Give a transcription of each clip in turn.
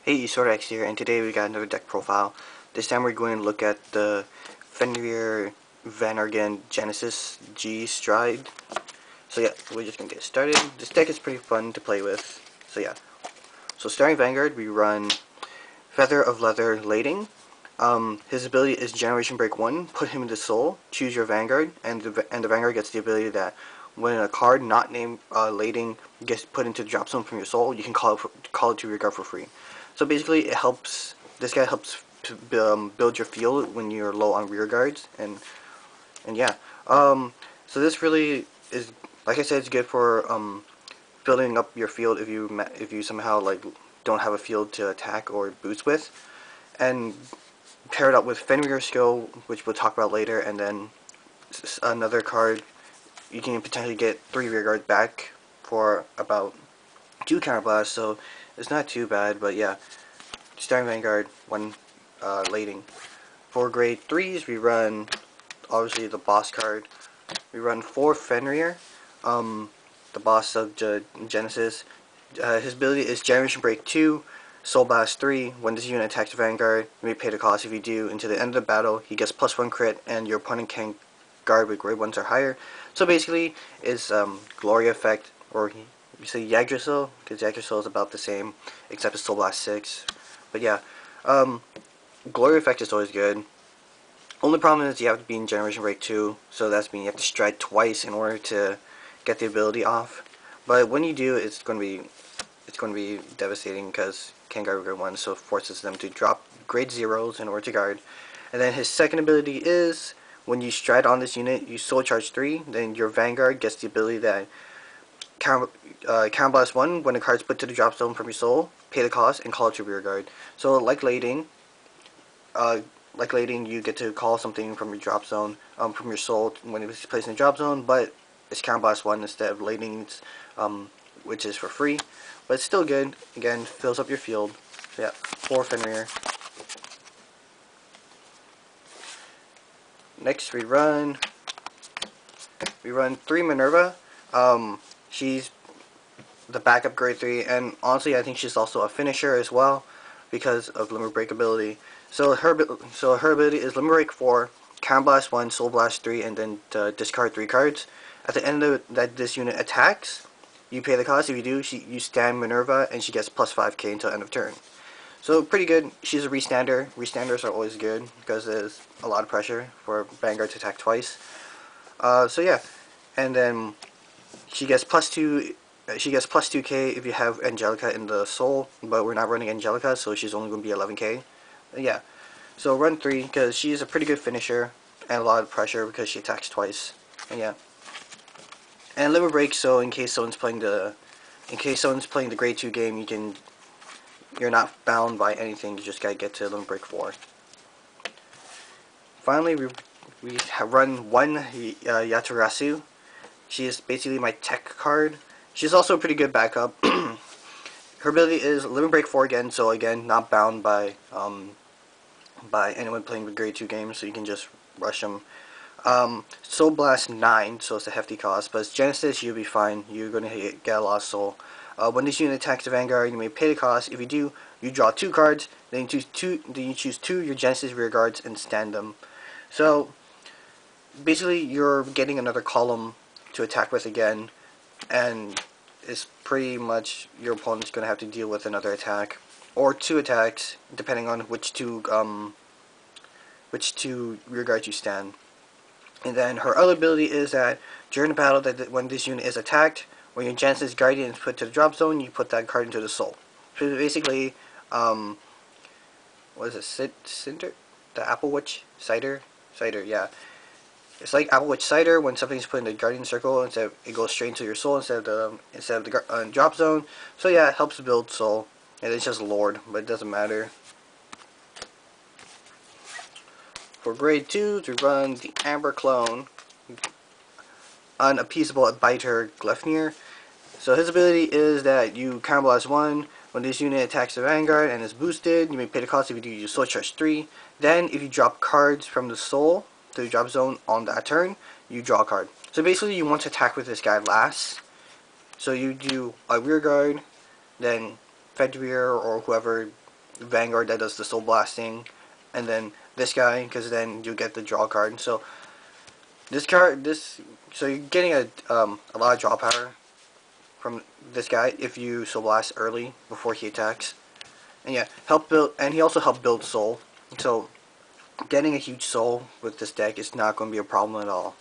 Hey, Sordex here, and today we got another deck profile. This time we're going to look at the Fenrir Vanargandr Genesis G Stride. So yeah, we're just going to get started. This deck is pretty fun to play with. So yeah. So starting Vanguard, we run Feather of Leather Leyding. His ability is Generation Break 1, put him into Soul, choose your Vanguard, and the Vanguard gets the ability that when a card not named Leyding gets put into the drop zone from your Soul, you can call it to your guard for free. So basically, this guy helps to build your field when you're low on rear guards, and yeah. So this really is, like I said, it's good for building up your field if you somehow like don't have a field to attack or boost with, and pair it up with Fenrir skill, which we'll talk about later, and then another card. You can potentially get 3 rear guards back for about 2 counterblasts, so it's not too bad, but yeah. Starting Vanguard, 1 Leyding. For grade 3s, we run, obviously, the boss card. We run 4 Fenrir, the boss of Genesis. His ability is Generation Break 2, Soul Blast 3. When this unit attacks the Vanguard, you may pay the cost. If you do, until the end of the battle, he gets +1 crit, and your opponent can guard with grade 1s or higher. So basically, it's Glory Effect, or you say Yggdrasil, because Yggdrasil is about the same, except it's Soul Blast 6. But yeah, Glory Effect is always good. Only problem is you have to be in Generation Break 2, so that's mean you have to stride twice in order to get the ability off. But when you do, it's going to be devastating because can't guard grade 1, so it forces them to drop grade 0s in order to guard. And then his second ability is when you stride on this unit, you soul charge 3, then your Vanguard gets the ability that Counterblast 1 when the card is put to the drop zone from your soul, pay the cost, and call it to rear guard. So like Leyding, you get to call something from your drop zone, from your soul when it's placed in the drop zone, but it's Counterblast 1 instead of Leyding's, which is for free. But it's still good. Again, fills up your field. So yeah, 4 Fenrir. Next we run 3 Minerva. She's the backup grade 3, and honestly I think she's also a finisher as well because of Limit Break ability. So her ability is Limit Break 4, Counterblast 1, Soul Blast 3, and then discard 3 cards. At the end of that this unit attacks, you pay the cost. If you do, you stand Minerva, and she gets plus 5k until end of turn. So pretty good. She's a restander. Restanders are always good because there's a lot of pressure for Vanguard to attack twice. So yeah, and then she gets plus 2. She gets plus 2k if you have Angelica in the soul, but we're not running Angelica, so she's only going to be 11k. Yeah, so run 3 because she's a pretty good finisher and a lot of pressure because she attacks twice. And yeah, and Limit Break, so in case someone's playing the grade 2 game, you're not bound by anything. You just gotta get to Limit Break 4. Finally, we run 1 Yatagarasu. She is basically my tech card. She's also a pretty good backup. Her ability is Limit Break 4 again, so again, not bound by anyone playing the grade 2 games, so you can just rush them. Soul Blast 9, so it's a hefty cost, but it's Genesis, you'll be fine. You're going to get a lot of soul. When this unit attacks the Vanguard, you may pay the cost. If you do, you draw 2 cards, then you choose 2 your Genesis rear guards and stand them. So basically you're getting another column to attack with again, and it's pretty much your opponent's going to have to deal with another attack or 2 attacks depending on which two rear guards you stand. And then her other ability is that during the battle, when this unit is attacked, when your Genesis Guardian is put to the drop zone, you put that card into the soul. So basically, what is it? Cinder? The Apple Witch Cider? Cider, yeah. It's like Apple Witch Cider when something's put in the Guardian Circle, it goes straight into your soul instead of the drop zone. So yeah, it helps build soul. And it's just Lord, but it doesn't matter. For grade 2, we run the Amber Clone, Unappeasable Biter Gleipnir. So his ability is that you Counterblast 1, when this unit attacks the Vanguard and is boosted, you may pay the cost. If you do, you Soul Charge 3. Then, if you drop cards from the Soul to the drop zone on that turn, you draw a card. So basically, you want to attack with this guy last. So you do a rear guard, then Fenrir or whoever Vanguard that does the soul blasting, and then this guy, because then you get the draw card. So this card, so you're getting a lot of draw power from this guy if you soul blast early before he attacks. And yeah, he also helped build soul. So getting a huge soul with this deck is not going to be a problem at all.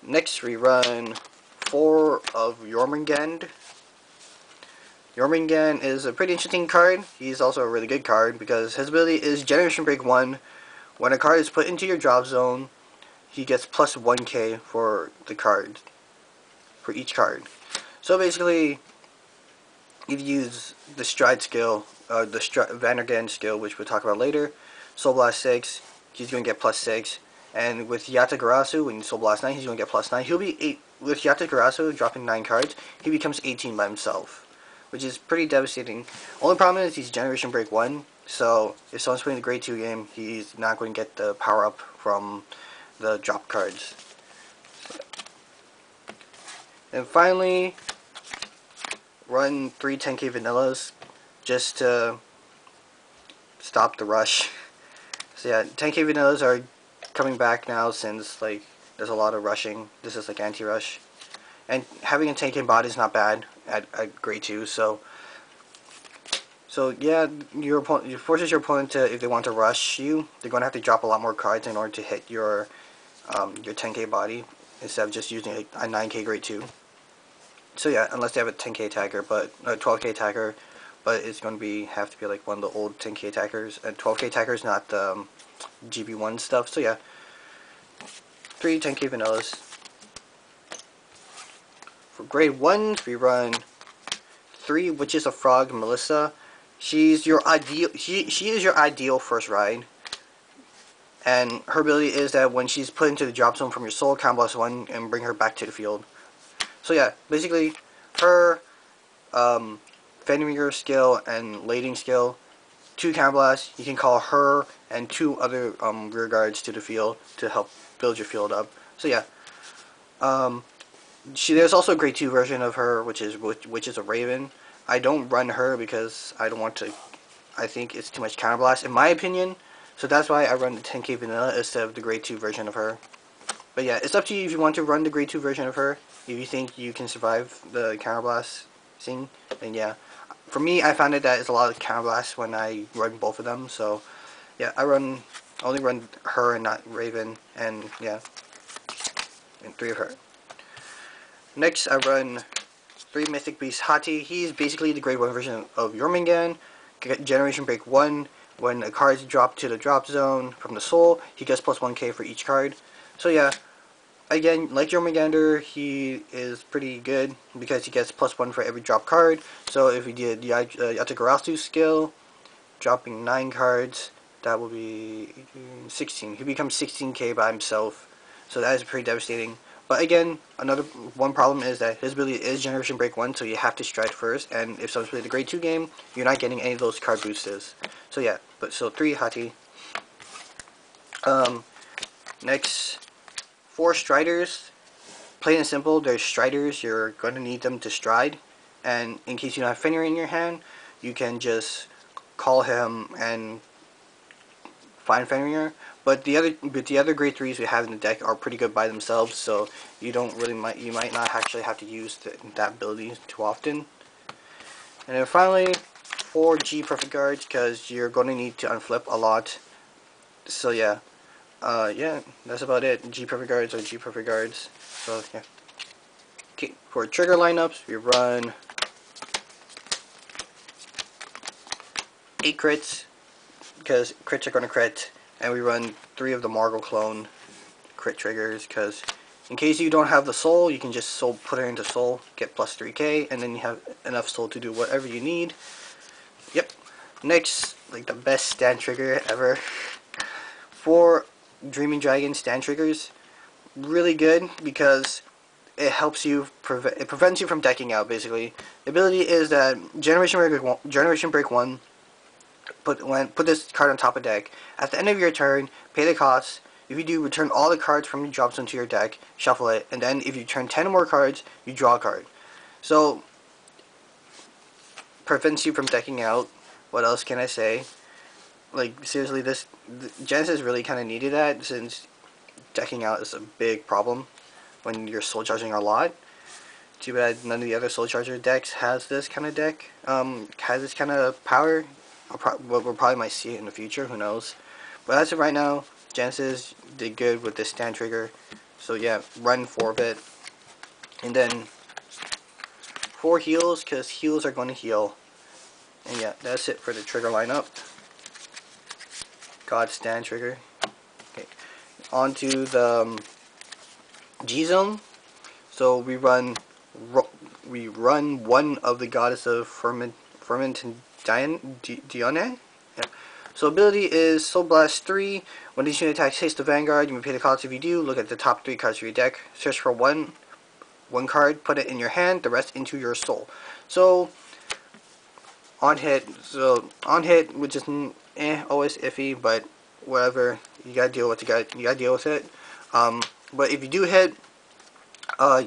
Next we run 4 of Jormungand. Jormungand is a pretty interesting card. He's also a really good card because his ability is Generation Break 1. When a card is put into your drop zone, he gets plus 1k for the card, for each card. So basically, if you use the Stride skill, the Vanargandr skill, which we'll talk about later, Soul Blast 6, he's going to get plus 6. And with Yatagarasu, when you Soul Blast 9, he's going to get plus 9. He'll be 8. With Yatagarasu dropping 9 cards, he becomes 18 by himself, which is pretty devastating. Only problem is he's Generation Break 1, so if someone's playing the Grade 2 game, he's not going to get the power up from the drop cards. And finally, run 3 10k vanillas just to stop the rush. So yeah, 10k vanillas are coming back now since like there's a lot of rushing. This is like anti-rush, and having a 10k body is not bad at grade 2. So yeah, it forces your opponent to, if they want to rush you, they're going to have to drop a lot more cards in order to hit your 10k body instead of just using a 9k grade 2. So yeah, unless they have a 10k attacker, but a 12k attacker, but it's going to have to be like one of the old 10k attackers, and 12k attackers, not the GB1 stuff. So yeah, 3 10k vanillas. For grade 1s, we run 3 Witches of Frog Melissa. She's your ideal. She is your ideal first ride, and her ability is that when she's put into the drop zone from your soul, count plus 1 and bring her back to the field. So yeah, basically, her Fenrir skill and Leyding skill, 2 counterblast. You can call her and 2 other rear guards to the field to help build your field up. So yeah, there's also a grade 2 version of her, which is a Raven. I don't run her because I don't want to. I think it's too much counterblast in my opinion. So that's why I run the 10k vanilla instead of the grade 2 version of her. But yeah, it's up to you if you want to run the grade 2 version of her. If you think you can survive the counterblast thing, then yeah. For me, I found it that it's a lot of counterblast when I run both of them. So yeah, I only run her and not Raven, and yeah, and 3 of her. Next, I run 3 Mythic Beast Hati. He's basically the grade 1 version of Jormungand. Generation Break 1. When a card is dropped to the drop zone from the soul, he gets plus 1k for each card. So yeah, again, like Jormungandr, he is pretty good because he gets plus 1 for every drop card. So if we did the Yatagarasu skill, dropping 9 cards, that will be 16. He becomes 16k by himself. So that is pretty devastating. But again, one problem is that his ability is Generation Break 1, so you have to stride first, and if someone's playing the grade 2 game, you're not getting any of those card boosters. So yeah, so 3 Hati. Next, 4 Striders. Plain and simple, they're Striders, you're going to need them to stride, and in case you don't have Fenrir in your hand, you can just call him and find Fenrir. But the other grade 3s we have in the deck are pretty good by themselves, so you might not actually have to use that ability too often. And then finally, 4 G Perfect Guards, because you're going to need to unflip a lot. So yeah, yeah, that's about it. G Perfect Guards are G Perfect Guards. So yeah. Okay, for trigger lineups, we run 8 crits, because crits are going to crit. And we run 3 of the Margle clone crit triggers, because in case you don't have the soul, you can just put her into soul, get plus 3k, and then you have enough soul to do whatever you need. Yep. Next, like the best stand trigger ever. 4 Dreaming Dragon stand triggers. Really good because it helps you, it prevents you from decking out basically. The ability is that Generation Break 1, put this card on top of deck. At the end of your turn, pay the cost. If you do, return all the cards from your drop zone to your deck, shuffle it, and then if you turn 10 or more cards, you draw a card. So prevents you from decking out. What else can I say? Like, seriously, Genesis really kind of needed that, since decking out is a big problem when you're soul charging a lot. Too bad none of the other soul charger decks has this kind of deck, has this kind of power. We'll probably might see it in the future, who knows. But as of right now, Genesis did good with this stand trigger. So yeah, run 4 of it. And then 4 heals, because heals are going to heal. And yeah, that's it for the trigger lineup. God stand trigger. Okay, on to the G zone. So we run one of the goddess of Firmament and Dione. Yeah. So ability is Soul Blast 3. When this unit attacks hits the Vanguard, you may pay the cost. If you do, look at the top 3 cards of your deck. Search for one card, put it in your hand, the rest into your soul. So on hit, which is always iffy, but whatever. You gotta deal with it. But if you do hit,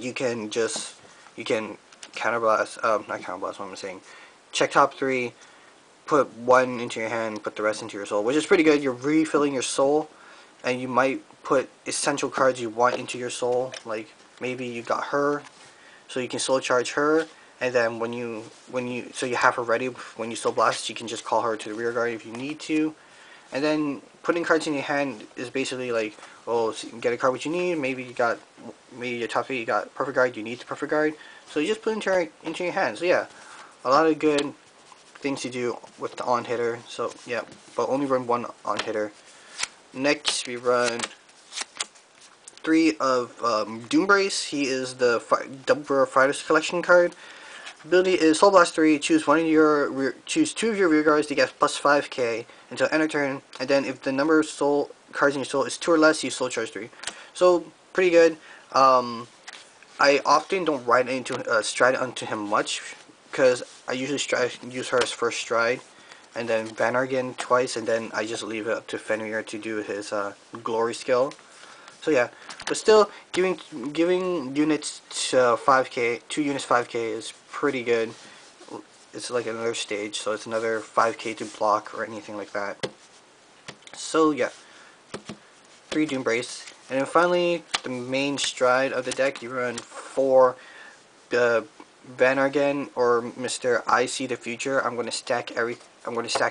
you can counterblast. Not counterblast. What I'm saying. Check top 3. Put 1 into your hand, put the rest into your soul, which is pretty good. You're refilling your soul, and you might put essential cards you want into your soul. Like maybe you got her, so you can soul charge her, and then so you have her ready when you soul blast. You can just call her to the rear guard if you need to, and then putting cards in your hand is basically like, oh, so you can get a card what you need. Maybe your top 3 you got perfect guard. You need the perfect guard, so you just put it into your hand. So yeah, a lot of good things to do with the on hitter. So yeah, but only run 1 on hitter. Next we run 3 of Doombrace. He is the Double Fighters collection card. Ability is Soul Blast 3. Choose 2 of your rear guards to get plus 5k until end of turn, and then if the number of soul cards in your soul is 2 or less, you soul charge 3. So pretty good. I often don't ride into stride onto him much, because I usually use her as first stride, and then Vanargandr twice, and then I just leave it up to Fenrir to do his glory skill. So yeah, but still, giving units 5k, 2 units 5k is pretty good. It's like another stage, so it's another 5k to block or anything like that. So yeah, 3 Doombrace, and then finally the main stride of the deck. You run 4 Vanargandr or Mr. I See the Future. I'm going to stack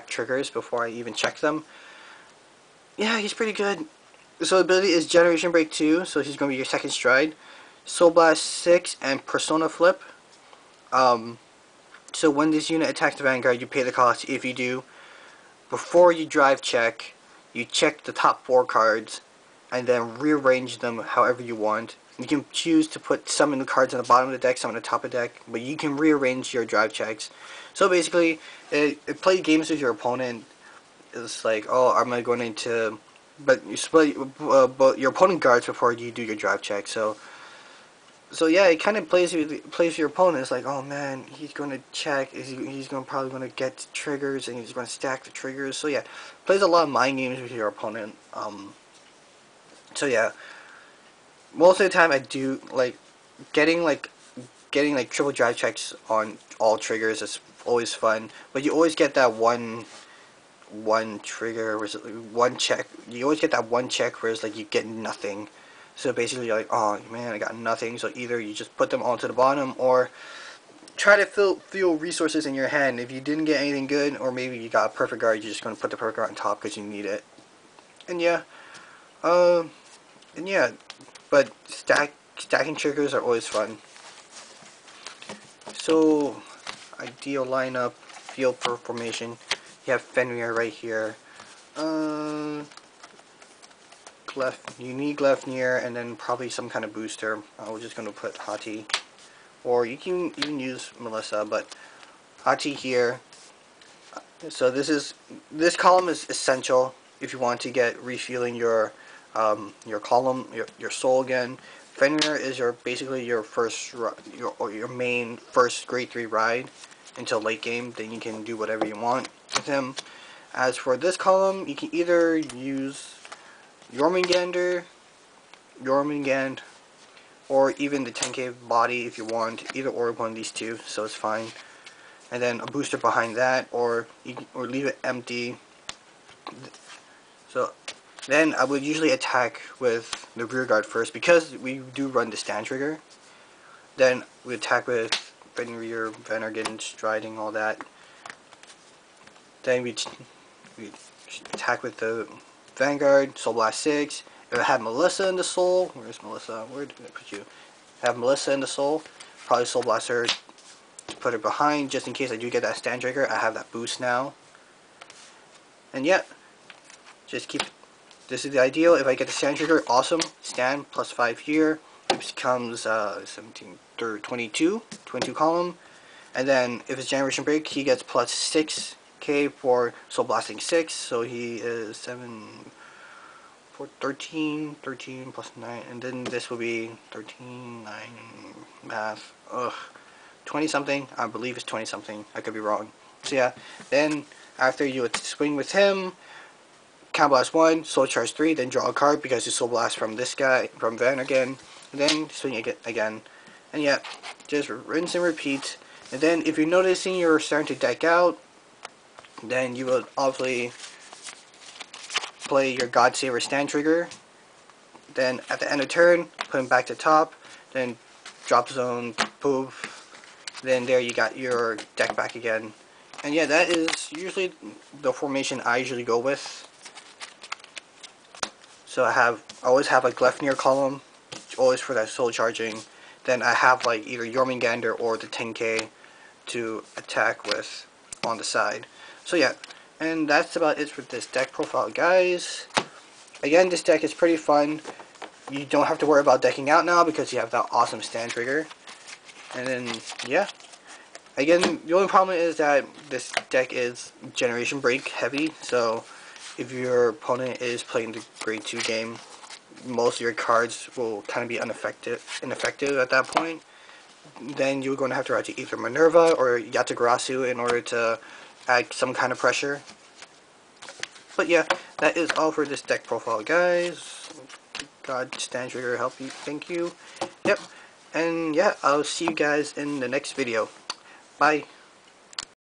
triggers before I even check them. Yeah, he's pretty good. So ability is Generation Break 2, so he's going to be your second stride. Soul Blast 6 and Persona Flip. So when this unit attacks the Vanguard, you pay the cost. If you do, before you drive check, you check the top 4 cards and then rearrange them however you want. You can choose to put some in the cards on the bottom of the deck, some on the top of the deck, but you can rearrange your drive checks. So basically, it plays games with your opponent. It's like, oh, am I going into... But your opponent guards before you do your drive check. So yeah, it kind of plays with your opponent. It's like, oh man, he's going to check. He's probably going to get triggers, and he's going to stack the triggers. So yeah, plays a lot of mind games with your opponent. So yeah. Most of the time I do like getting triple drive checks on all triggers is always fun, but you always get that one trigger where it's like one check. You always get that one check where it's like you get nothing. So basically you're like, oh man, I got nothing. So either you just put them all to the bottom, or try to fill resources in your hand. If you didn't get anything good, or maybe you got a perfect guard, you're just gonna put the perfect guard on top because you need it. And yeah, but stacking triggers are always fun. So, ideal lineup, field formation. You have Fenrir right here. You need Gleipnir, and then probably some kind of booster. We're just going to put Hati. Or you can even use Melissa, but Hati here. So this column is essential if you want to get refueling your column, your soul again. Fenrir is basically your main first grade 3 ride until late game. Then you can do whatever you want with him. As for this column, you can either use Jormungand, or even the 10k body if you want. Either or one of these two, so it's fine. and then a booster behind that, or leave it empty. So then I would usually attack with the rear guard first, because we do run the stand trigger. Then we attack with Fenrir, Vanargandr, striding, all that. Then we attack with the Vanguard, Soul Blast 6. If I have Melissa in the Soul, where's Melissa? Where did I put you? Have Melissa in the Soul, probably Soul Blast her to put her behind, just in case I do get that stand trigger. I have that boost now. And yeah, just keep. This is the ideal. If I get the stand trigger, awesome. Stand plus 5 here. It becomes 17, 22 column. And then if it's Generation Break, he gets plus 6k for Soul Blasting 6. So he is 7, 4, 13 plus 9. And then this will be 13, 9, math. 20 something. I believe it's 20 something. I could be wrong. So yeah, then after you would swing with him, Counter Blast 1, Soul Charge 3, then draw a card because you Soul Blast from this guy, from Vanargandr, and then swing again. And yeah, just rinse and repeat. And then if you're noticing you're starting to deck out, then you will obviously play your God Saver stand trigger. Then at the end of turn, put him back to top, then drop zone, poof. Then there you got your deck back again. And yeah, that is usually the formation I usually go with. So I always have a Gleipnir column, always for that soul charging. Then I have like either Jormungand or the 10k to attack with on the side. So yeah, and that's about it for this deck profile, guys. Again, this deck is pretty fun. You don't have to worry about decking out now because you have that awesome stand trigger. And then yeah, again, the only problem is that this deck is Generation Break heavy, so if your opponent is playing the grade 2 game, most of your cards will kind of be ineffective at that point. Then you're going to have to write to either Minerva or Yatagarasu in order to add some kind of pressure. But yeah, that is all for this deck profile, guys. God, stand trigger help you, thank you. Yep, and yeah, I'll see you guys in the next video. Bye.